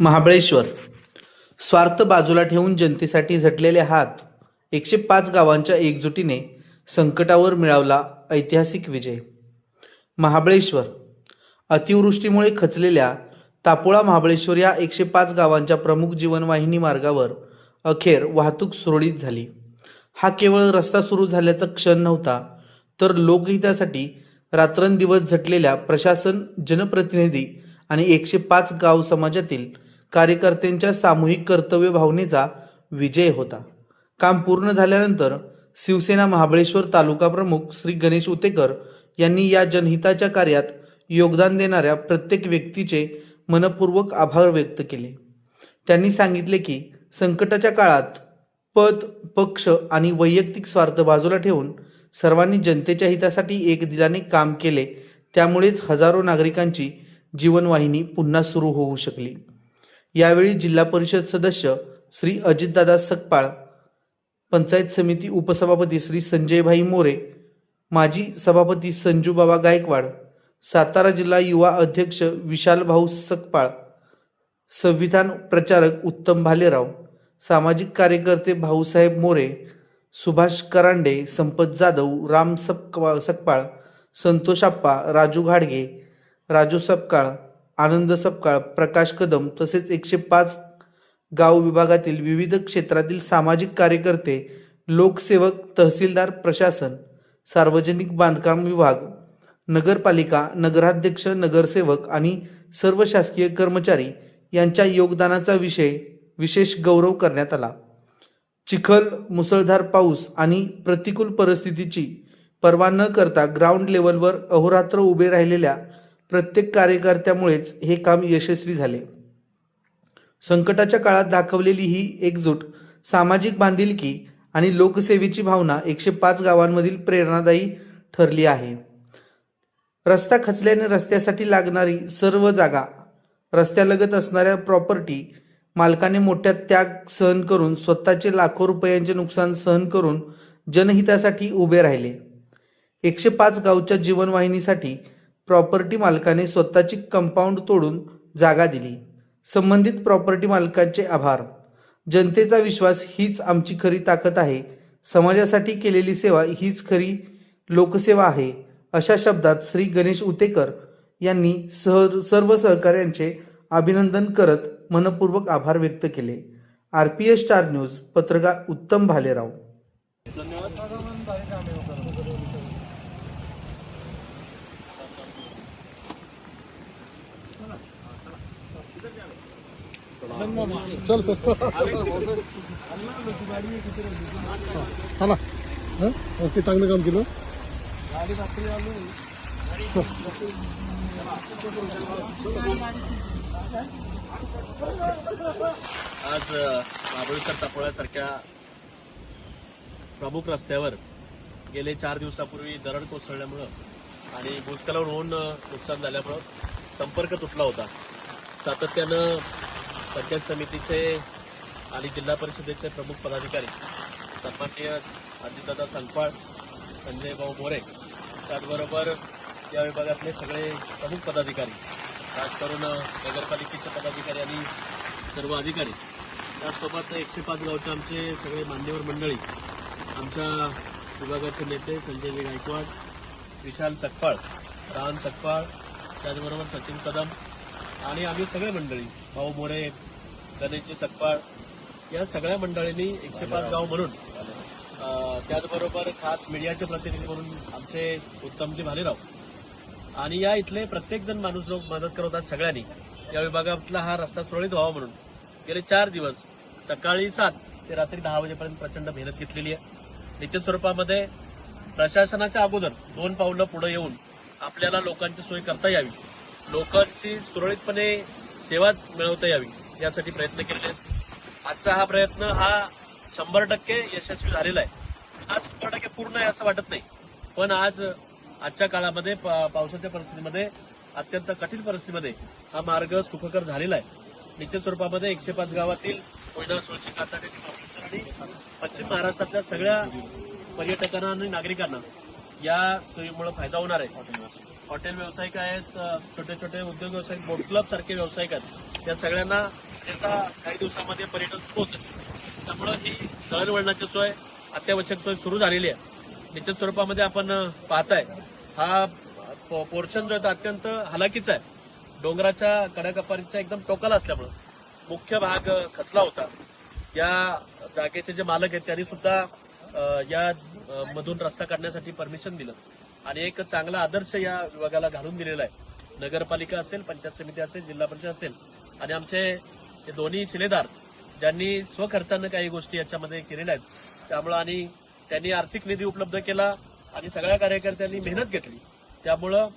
महाबळेश्वर स्वार्थ बाजूला ठेवून जनतेसाठी झटलेले हात 105 गावांच्या एकजुटीने संकटावर मिळवला ऐतिहासिक विजय। महाबळेश्वर अतिवृष्टीमुळे खचलेल्या तापोळा महाबळेश्वर या 105 गावांच्या प्रमुख जीवनवाहिनी मार्गावर अखेर वाहतूक सुरळीत झाली। हा केवळ रस्ता सुरू झाल्याचा क्षण नव्हता, तर लोकहितासाठी रात्रंदिवस झटलेल्या प्रशासन, जनप्रतिनिधी आणि 105 गाव समाजातील कार्यकर्त्यांच्या सामूहिक कर्तव्य भावनेचा विजय होता। काम पूर्ण झाल्यानंतर शिवसेना महाबळेश्वर तालुका प्रमुख श्री गणेश उतेकर यांनी या जनहिताच्या कार्यात योगदान देणाऱ्या प्रत्येक व्यक्तीचे मनपूर्वक आभार व्यक्त केले। त्यांनी सांगितले की संकटाच्या काळात पद, पक्ष आणि वैयक्तिक स्वार्थ बाजूला ठेवून सर्वांनी जनतेच्या हितासाठी एक दिलाने काम केले, त्यामुळेच हजारो नागरिकांची जीवनवाहिनी पुन्हा सुरू होऊ शकली। यावेळी जिल्हा परिषद सदस्य श्री अजितदादा सकपाळ, पंचायत समिती उपसभापती श्री संजयभाई मोरे, माजी सभापती संजूबाबा गायकवाड, सातारा जिल्हा युवा अध्यक्ष विशाल भाऊ सकपाळ, संविधान प्रचारक उत्तम भालेराव, सामाजिक कार्यकर्ते भाऊसाहेब मोरे, सुभाष करांडे, संपत जाधव, राम सकपाळ, संतोष आप्पा, राजू घाडगे, राजू सपकाळ, आनंद सपकाळ, प्रकाश कदम तसेच 105 गाव विभागातील विविध क्षेत्रातील सामाजिक कार्यकर्ते, लोकसेवक, तहसीलदार, प्रशासन, सार्वजनिक बांधकाम विभाग, नगरपालिका, नगराध्यक्ष, नगरसेवक आणि सर्व शासकीय कर्मचारी यांच्या योगदानाचा विशेष गौरव करण्यात आला। चिखल, मुसळधार पाऊस आणि प्रतिकूल परिस्थितीची पर्वा न करता ग्राउंड लेवलवर अहोरात्र उभे राहिलेल्या प्रत्येक कार्यकर्त्यामुळेच हे काम यशस्वी झाले। संकटाच्या काळात दाखवलेली ही एकजूट, सामाजिक बांधिलकी आणि लोकसेवेची भावना 105 गावांमधील प्रेरणादायी ठरली आहे। रस्ता खचल्याने रस्त्यासाठी लागणारी सर्व जागा, रस्त्यालगत असणाऱ्या प्रॉपर्टी मालकाने मोठ्या त्याग सहन करून स्वतःचे लाखो रुपयांचे नुकसान सहन करून जनहितासाठी उभे राहिले। 105 गावच्या जीवनवाहिनीसाठी प्रॉपर्टी मालकाने स्वतःची कंपाऊंड तोडून जागा दिली। संबंधित प्रॉपर्टी मालकांचे आभार। जनतेचा विश्वास हीच आमची खरी ताकद आहे। समाजासाठी केलेली सेवा हीच खरी लोकसेवा आहे, अशा शब्दात श्री गणेश उतेकर यांनी सर्व सहकाऱ्यांचे अभिनंदन करत मनपूर्वक आभार व्यक्त केले। RPS स्टार न्यूज पत्रकार उत्तम भालेराव। चल चला ओके, चांगलं काम केलं। आज महाबळेश्वर तापोळ्यासारख्या प्रमुख रस्त्यावर गेले 4 दिवसापूर्वी दरड कोसळल्यामुळं आणि भूस्खलन होऊन नुकसान झाल्यामुळं संपर्क तुटला होता। सातत्यानं पंचायत समितीचे आणि जिल्हा परिषदेचे प्रमुख पदाधिकारी सन्माननीय अजितदादा सकपाळ, संजय भाऊ मोरे, त्याचबरोबर या विभागातले सगळे प्रमुख पदाधिकारी, खास करून नगरपालिकेचे पदाधिकारी आणि सर्व अधिकारी, त्याचसोबत 105 गावचे आमचे सगळे मान्यवर मंडळी, आमच्या विभागाचे नेते संजय गायकवाड, विशाल सकपाळ, राम सकपाळ, त्याचबरोबर सचिन कदम आणि आम्ही सगळे मंडळी, भाऊ मोरे, गणेशजी सकपाळ, या सगळ्या मंडळींनी 105 गाव म्हणून, त्याचबरोबर खास मीडियाचे प्रतिनिधी म्हणून आमचे उत्तमजी भालेराव आणि या इथले प्रत्येक जण माणूस जो मदत करत आहेत, सगळ्यांनी या विभागातला हा रस्ता सुरळीत व्हावा म्हणून गेले 4 दिवस सकाळी 7 ते रात्री 10 वाजेपर्यंत प्रचंड मेहनत घेतलेली आहे। निश्चित स्वरूपामध्ये प्रशासनाच्या अगोदर 2 पावलं पुढे येऊन आपल्याला लोकांची सोय करता यावी, लोकांची सुरळीतपणे सेवा मिळवता यावी, यासाठी प्रयत्न केलेले आहेत। आजचा हा प्रयत्न हा 100% यशस्वी झालेला आहे। आज 100% पूर्ण आहे असं वाटत नाही, पण आजच्या काळामध्ये पावसाच्या परिस्थितीमध्ये, अत्यंत कठीण परिस्थितीमध्ये हा मार्ग सुखकर झालेला आहे। निश्चित स्वरूपामध्ये 105 गावातील कोयना, सुळशी, काताडी, आणि पश्चिम महाराष्ट्रातल्या सगळ्या पर्यटकांना आणि नागरिकांना या सोयीमुळे फायदा होणार आहे। हॉटेल व्यावसायिक आहेत, छोटे छोटे उद्योग व्यावसायिक, बोट क्लब सारखे व्यावसायिक आहेत, या सगळ्यांना त्याचा काही दिवसामध्ये पर्यटन पोहोचेल. त्यामुळं ही दळणवळणाची सोय अत्यावश्यक सोय सुरू झालेली आहे. निश्चित स्वरूपामध्ये आपण पाहताय हा पोर्शन जो आहे तो अत्यंत हलाखीचा आहे. डोंगराच्या कडाकपारीच्या एकदम टोकाला असल्यामुळं मुख्य भाग खचला होता. या जागेचे जे मालक आहेत त्यांनी सुद्धा या मधून रस्ता काढण्यासाठी परमिशन दिलं आणि एक चांगला आदर्श या विभागाला घालून दिलेला आहे. नगरपालिका असेल, पंचायत समिती असेल, जिल्हा परिषद असेल आणि आमचे हे दोन्ही शिलेदार ज्यांनी स्वखर्चानं काही गोष्टी याच्यामध्ये केलेल्या आहेत. त्यामुळं आणि त्यांनी आर्थिक निधी उपलब्ध केला आणि सगळ्या कार्यकर्त्यांनी मेहनत घेतली. त्यामुळं